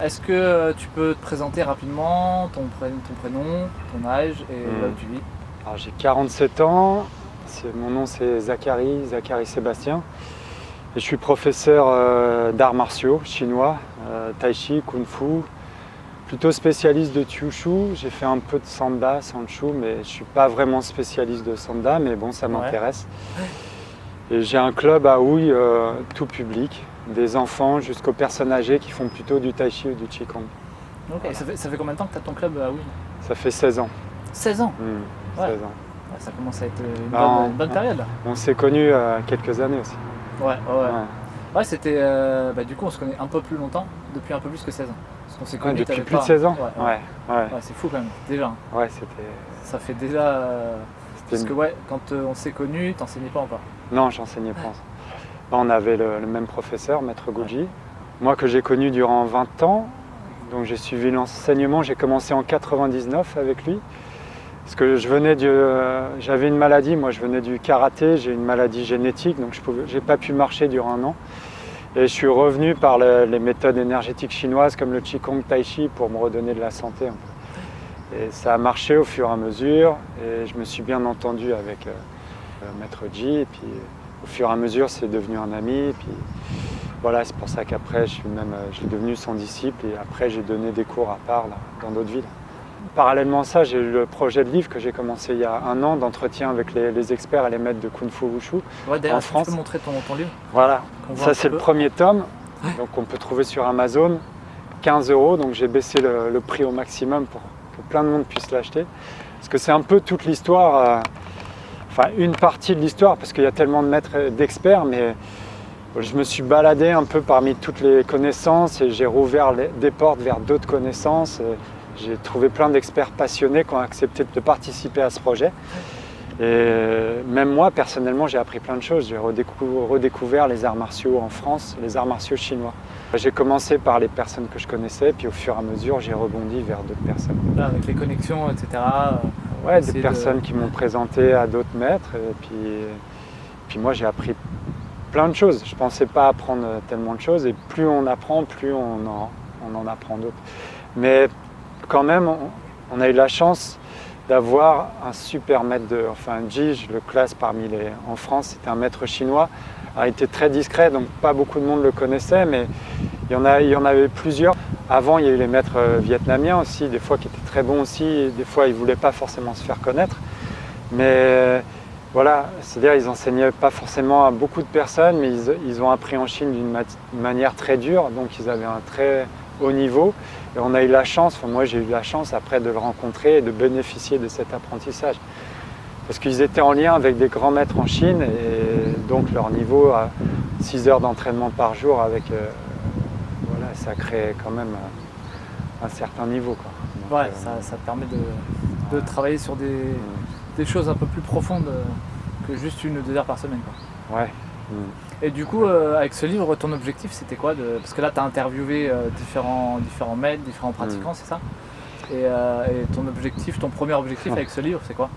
Est-ce que tu peux te présenter rapidement ton prénom, ton âge et là où tu vis? Alors j'ai 47 ans, mon nom c'est Zachary Sébastien et je suis professeur d'arts martiaux chinois, tai chi, kung fu, plutôt spécialiste de Kyushu. J'ai fait un peu de Sanda, Sanchu, mais je ne suis pas vraiment spécialiste de Sanda, mais bon, ça m'intéresse. Et j'ai un club à Houille, tout public, des enfants jusqu'aux personnes âgées qui font plutôt du tai chi ou du qigong. Ok, voilà. Ça fait combien de temps que tu as ton club à Houille? Ça fait 16 ans. 16 ans? 16 ans. Ouais, ça commence à être une bonne période là. On s'est connus quelques années aussi. Ouais, c'était. Du coup, on se connaît un peu plus longtemps, depuis un peu plus que 16 ans. Parce qu'on s'est connus depuis plus de 16 ans. Ouais, c'est fou quand même, déjà. Ouais, c'était. Ça fait déjà. Parce que quand on s'est connus, t'enseignais pas encore. Non, j'enseignais pas. On avait le même professeur, Maître Guji. Moi que j'ai connu durant 20 ans, donc j'ai suivi l'enseignement, j'ai commencé en 99 avec lui. Parce que j'avais une maladie, moi je venais du karaté, j'ai une maladie génétique, donc je n'ai pas pu marcher durant un an. Et je suis revenu par les méthodes énergétiques chinoises comme le Qigong Tai Chi pour me redonner de la santé un peu. Et ça a marché au fur et à mesure, et je me suis bien entendu avec Maître Ji, et puis au fur et à mesure c'est devenu un ami, et puis voilà, c'est pour ça qu'après je suis devenu son disciple, et après j'ai donné des cours à part là, dans d'autres villes. Parallèlement à ça, j'ai eu le projet de livre que j'ai commencé il y a un an d'entretien avec les experts et les maîtres de Kung Fu Wushu en France. Tu peux montrer ton livre? Voilà, ça c'est le premier tome, donc on peut trouver sur Amazon, 15 €, donc j'ai baissé le prix au maximum pour que plein de monde puisse l'acheter. Parce que c'est un peu toute l'histoire, enfin une partie de l'histoire, parce qu'il y a tellement de maîtres d'experts, mais je me suis baladé un peu parmi toutes les connaissances et j'ai rouvert des portes vers d'autres connaissances. J'ai trouvé plein d'experts passionnés qui ont accepté de participer à ce projet. Et même moi, personnellement, j'ai appris plein de choses. J'ai redécouvert les arts martiaux en France, les arts martiaux chinois. J'ai commencé par les personnes que je connaissais, puis au fur et à mesure, j'ai rebondi vers d'autres personnes. Là, avec les connexions, etc. Ouais, des personnes qui m'ont présenté à d'autres maîtres. Et puis moi, j'ai appris plein de choses. Je ne pensais pas apprendre tellement de choses. Et plus on apprend, plus on en apprend d'autres. Mais quand même, on a eu la chance d'avoir un super maître Ji, je le classe en France, c'était un maître chinois, a été très discret, donc pas beaucoup de monde le connaissait, mais il y en avait plusieurs. Avant, il y a eu les maîtres vietnamiens aussi, des fois qui étaient très bons aussi, et des fois ils ne voulaient pas forcément se faire connaître. Mais voilà, c'est-à-dire ils n'enseignaient pas forcément à beaucoup de personnes, mais ils ont appris en Chine d'une manière très dure, donc ils avaient un très haut niveau. Et on a eu la chance, moi j'ai eu la chance après de le rencontrer et de bénéficier de cet apprentissage. Parce qu'ils étaient en lien avec des grands maîtres en Chine et donc leur niveau à 6 heures d'entraînement par jour ça crée quand même un certain niveau. Donc, ça te permet de travailler sur des choses un peu plus profondes que juste 1 ou 2 heures par semaine. Ouais. Et du coup, avec ce livre, ton objectif c'était quoi? Parce que là, tu as interviewé différents maîtres, différents pratiquants, c'est ça? Et ton premier objectif avec ce livre, c'est quoi?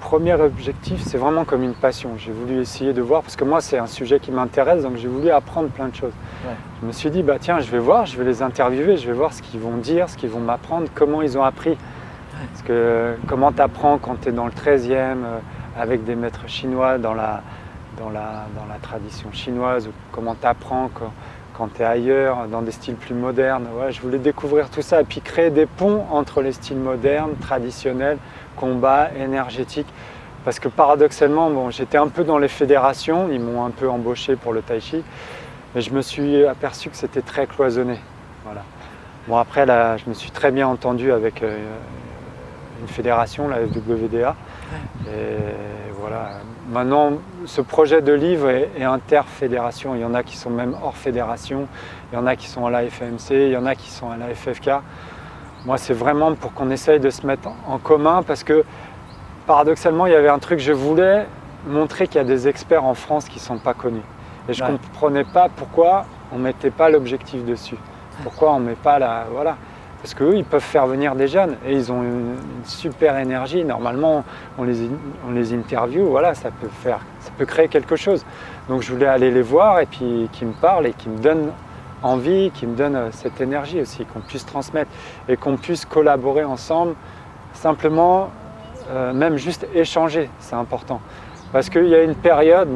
Premier objectif, c'est vraiment comme une passion. J'ai voulu essayer de voir, parce que moi, c'est un sujet qui m'intéresse, donc j'ai voulu apprendre plein de choses. Ouais. Je me suis dit, tiens, je vais les interviewer, je vais voir ce qu'ils vont dire, ce qu'ils vont m'apprendre, comment ils ont appris. Parce que comment tu apprends quand tu es dans le 13e, avec des maîtres chinois dans la tradition chinoise, ou comment tu apprends quand tu es ailleurs, dans des styles plus modernes. Ouais, je voulais découvrir tout ça et puis créer des ponts entre les styles modernes, traditionnels, combat, énergétique. Parce que paradoxalement, j'étais un peu dans les fédérations, ils m'ont un peu embauché pour le tai chi, mais je me suis aperçu que c'était très cloisonné. Voilà. Bon, après, là, je me suis très bien entendu avec une fédération, la FWDA. Et voilà. Maintenant, ce projet de livre est interfédération. Il y en a qui sont même hors fédération, il y en a qui sont à la FMC, il y en a qui sont à la FFK. Moi, c'est vraiment pour qu'on essaye de se mettre en commun parce que, paradoxalement, il y avait un truc, je voulais montrer qu'il y a des experts en France qui ne sont pas connus. Et je ne comprenais pas pourquoi on ne mettait pas l'objectif dessus. Pourquoi on ne met pas la... Voilà. Parce qu'eux, ils peuvent faire venir des jeunes et ils ont une super énergie. Normalement, on les interviewe, voilà, ça peut créer quelque chose. Donc je voulais aller les voir et puis qu'ils me parlent et qu'ils me donnent envie, qui me donne cette énergie aussi, qu'on puisse transmettre et qu'on puisse collaborer ensemble, simplement, même juste échanger, c'est important. Parce qu'il y a une période,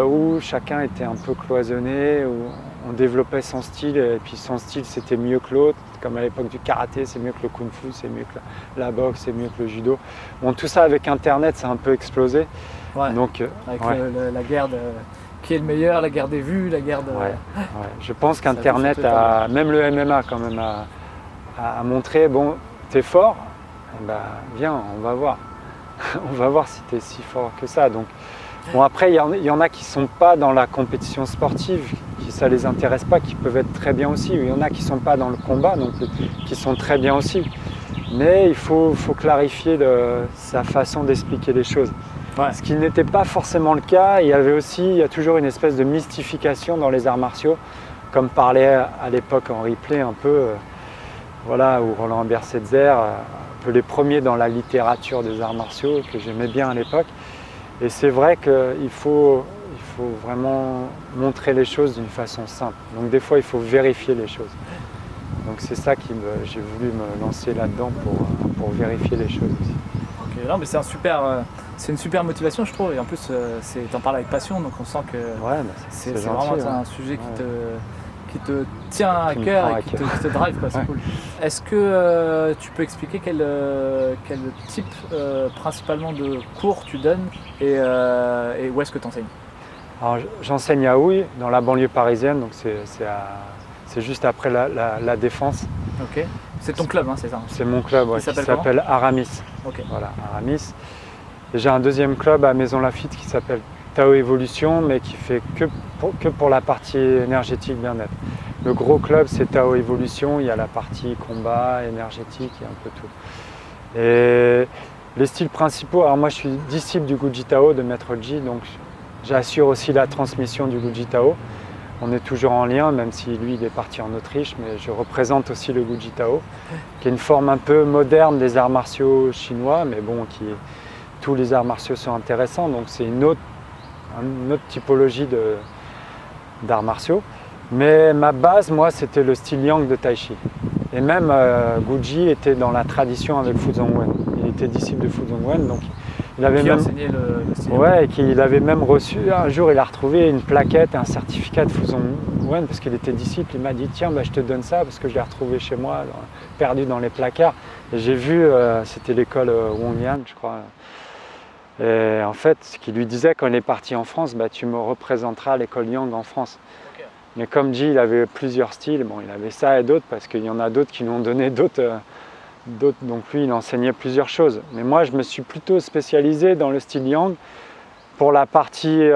où chacun était un peu cloisonné, où on développait son style, et puis son style c'était mieux que l'autre, comme à l'époque du karaté, c'est mieux que le kung-fu, c'est mieux que la boxe, c'est mieux que le judo. Bon, tout ça avec Internet, ça a un peu explosé. Ouais. Donc, avec la guerre de qui est le meilleur, la guerre des vues, la guerre de... Je pense qu'Internet, même le MMA quand même, a montré, bon, t'es fort, viens, on va voir. On va voir si t'es si fort que ça. Donc, bon, après, il y en a qui ne sont pas dans la compétition sportive, qui ça les intéresse pas, qui peuvent être très bien aussi. Il y en a qui ne sont pas dans le combat, donc qui sont très bien aussi. Mais il faut clarifier sa façon d'expliquer les choses. Ouais. Ce qui n'était pas forcément le cas. Il y a toujours une espèce de mystification dans les arts martiaux, comme parlait à l'époque Henri Play un peu, ou Roland Bersetzer, un peu les premiers dans la littérature des arts martiaux, que j'aimais bien à l'époque. Et c'est vrai qu'il faut vraiment montrer les choses d'une façon simple. Donc des fois, il faut vérifier les choses. Donc c'est ça j'ai voulu me lancer là-dedans pour vérifier les choses aussi. Ok, non, mais c'est une super motivation, je trouve. Et en plus, t'en parles avec passion, donc on sent que c'est vraiment un sujet qui te tient à cœur et qui te drive, quoi. C'est cool. Est-ce que tu peux expliquer quel type principalement de cours tu donnes et où est-ce que tu enseignes? Alors, j'enseigne à Houille, dans la banlieue parisienne, donc c'est juste après la Défense. Ok. C'est ton club, hein, c'est ça? C'est mon club, qui s'appelle Aramis. Okay. Voilà, Aramis. Et j'ai un deuxième club à Maison Lafitte qui s'appelle Tao Evolution, mais qui fait que pour la partie énergétique bien-être. Le gros club, c'est Tao Evolution, il y a la partie combat, énergétique, il y a un peu tout. Et les styles principaux, alors moi je suis disciple du Guji Tao de Maître Ji, donc j'assure aussi la transmission du Guji Tao. On est toujours en lien, même si lui il est parti en Autriche, mais je représente aussi le Guji Tao, qui est une forme un peu moderne des arts martiaux chinois, mais bon, tous les arts martiaux sont intéressants, donc c'est une autre typologie d'arts martiaux. Mais ma base, moi, c'était le style Yang de Tai Chi. Et même Guji était dans la tradition avec Fu Zongwen. Il était disciple de Fu Zongwen, donc il avait même enseigné le style. Ouais, et qu'il avait même reçu, un jour il a retrouvé une plaquette, un certificat de Fu Zongwen, parce qu'il était disciple. Il m'a dit, tiens, je te donne ça, parce que je l'ai retrouvé chez moi, perdu dans les placards. Et j'ai vu, c'était l'école Wong Yan, je crois. Et en fait, ce qu'il lui disait quand il est parti en France, tu me représenteras l'école Yang en France. Okay. Mais comme dit, il avait plusieurs styles. Bon, il avait ça et d'autres, parce qu'il y en a d'autres qui lui ont donné d'autres. Donc lui, il enseignait plusieurs choses. Mais moi, je me suis plutôt spécialisé dans le style Yang pour la partie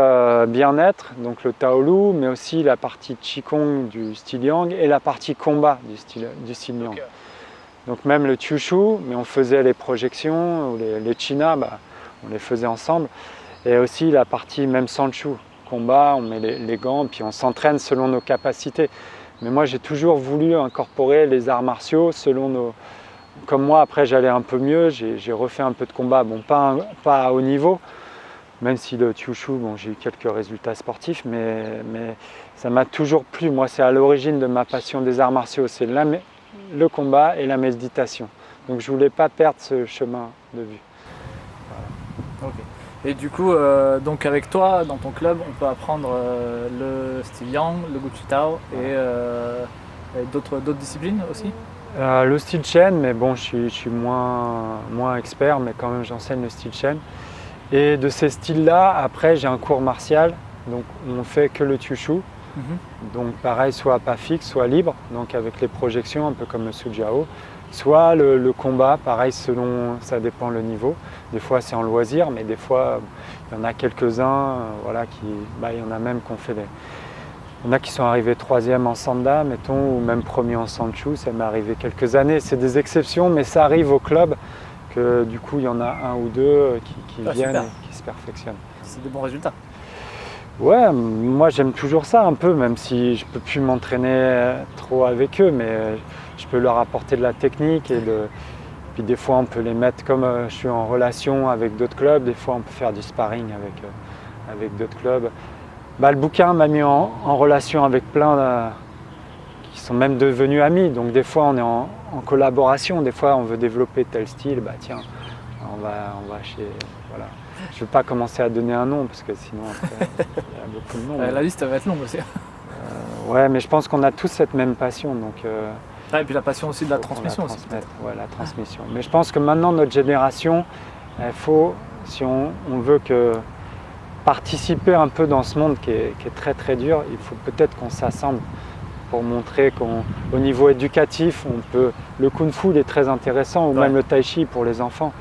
bien-être, donc le Taolu, mais aussi la partie Qigong du style Yang et la partie combat du style Yang. Okay. Donc même le Kyushu, mais on faisait les projections, ou les China, on les faisait ensemble. Et aussi la partie même Sanchu, combat, on met les gants, puis on s'entraîne selon nos capacités. Mais moi, j'ai toujours voulu incorporer les arts martiaux selon nos... Comme moi, après, j'allais un peu mieux, j'ai refait un peu de combat, bon, pas à haut niveau, même si le Kyushu, j'ai eu quelques résultats sportifs, mais ça m'a toujours plu. Moi, c'est à l'origine de ma passion des arts martiaux, c'est le combat et la méditation. Donc, je ne voulais pas perdre ce chemin de vue. Ok. Et du coup, donc avec toi, dans ton club, on peut apprendre le style Yang, le Guji Tao et d'autres disciplines aussi? Le style Chen, mais bon, je suis moins expert, mais quand même j'enseigne le style Chen. Et de ces styles-là, après j'ai un cours martial, donc on fait que le Kyushu. Donc pareil, soit pas fixe, soit libre, donc avec les projections, un peu comme le Sujiao. Soit le combat, pareil, ça dépend le niveau. Des fois c'est en loisir, mais des fois il y en a quelques-uns, il y en a même qu'on fait Il y en a qui sont arrivés 3e en Sanda, mettons, ou même 1er en Sanchu, ça m'est arrivé quelques années. C'est des exceptions, mais ça arrive au club que du coup il y en a un ou deux qui viennent et qui se perfectionnent. C'est des bons résultats. Ouais, moi j'aime toujours ça un peu, même si je ne peux plus m'entraîner trop avec eux, mais je peux leur apporter de la technique puis des fois on peut les mettre, comme je suis en relation avec d'autres clubs, des fois on peut faire du sparring avec d'autres clubs. le bouquin m'a mis en relation avec plein qui sont même devenus amis. Donc des fois on est en collaboration, des fois on veut développer tel style, tiens, on va chez... Voilà. Je ne veux pas commencer à donner un nom parce que sinon après, il y a beaucoup de noms. La liste va être longue aussi. Ouais, mais je pense qu'on a tous cette même passion. Donc, et puis la passion aussi de la transmission. Ouais, la transmission. Mais je pense que maintenant, notre génération, il faut, si on veut participer un peu dans ce monde qui est très très dur, il faut peut-être qu'on s'assemble pour montrer qu'au niveau éducatif, le kung-fu il est très intéressant, ou même le tai chi pour les enfants.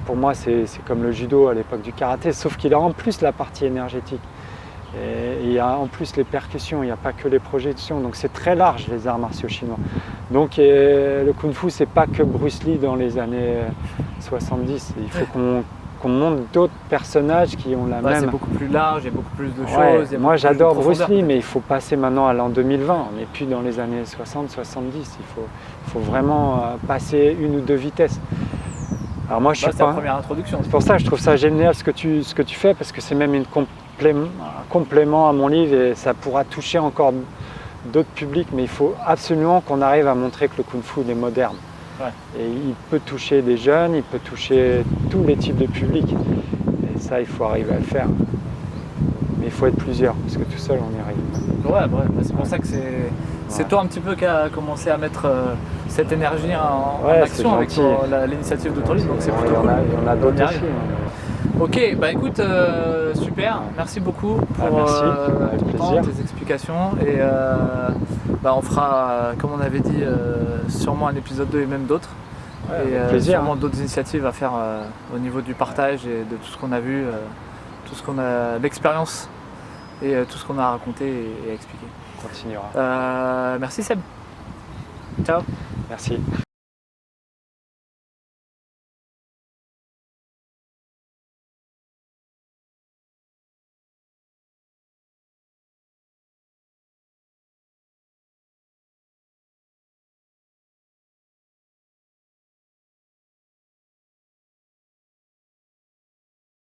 Pour moi, c'est comme le judo à l'époque du karaté, sauf qu'il a en plus la partie énergétique. Et il y a en plus les percussions, il n'y a pas que les projections, donc c'est très large les arts martiaux chinois. Donc le kung-fu, c'est pas que Bruce Lee dans les années 70, il faut qu'on montre d'autres personnages qui ont la même... C'est beaucoup plus large, il y a beaucoup plus de choses. Moi j'adore Bruce Lee, mais il faut passer maintenant à l'an 2020, on n'est plus dans les années 60-70, il faut vraiment passer une ou deux vitesses. Alors moi, c'est la première introduction. C'est pour ça que je trouve ça génial ce que tu fais, parce que c'est même un complément à mon livre et ça pourra toucher encore d'autres publics, mais il faut absolument qu'on arrive à montrer que le kung-fu est moderne. Ouais. Et il peut toucher des jeunes, il peut toucher tous les types de publics. Et ça, il faut arriver à le faire. Mais il faut être plusieurs, parce que tout seul, on n'y arrive pas. Ouais, c'est pour ça que c'est toi un petit peu qui a commencé à mettre cette énergie en action avec l'initiative d'Autrelibre, donc c'est plutôt cool. Il y en a d'autres aussi. Ok, écoute, super, merci beaucoup pour ton temps, tes explications, et on fera, comme on avait dit, sûrement un épisode 2 et même d'autres, et sûrement d'autres initiatives à faire au niveau du partage et de tout ce qu'on a vu, tout ce qu'on a, l'expérience et tout ce qu'on a raconté et expliqué. On continuera. Merci Seb. Ciao. Merci.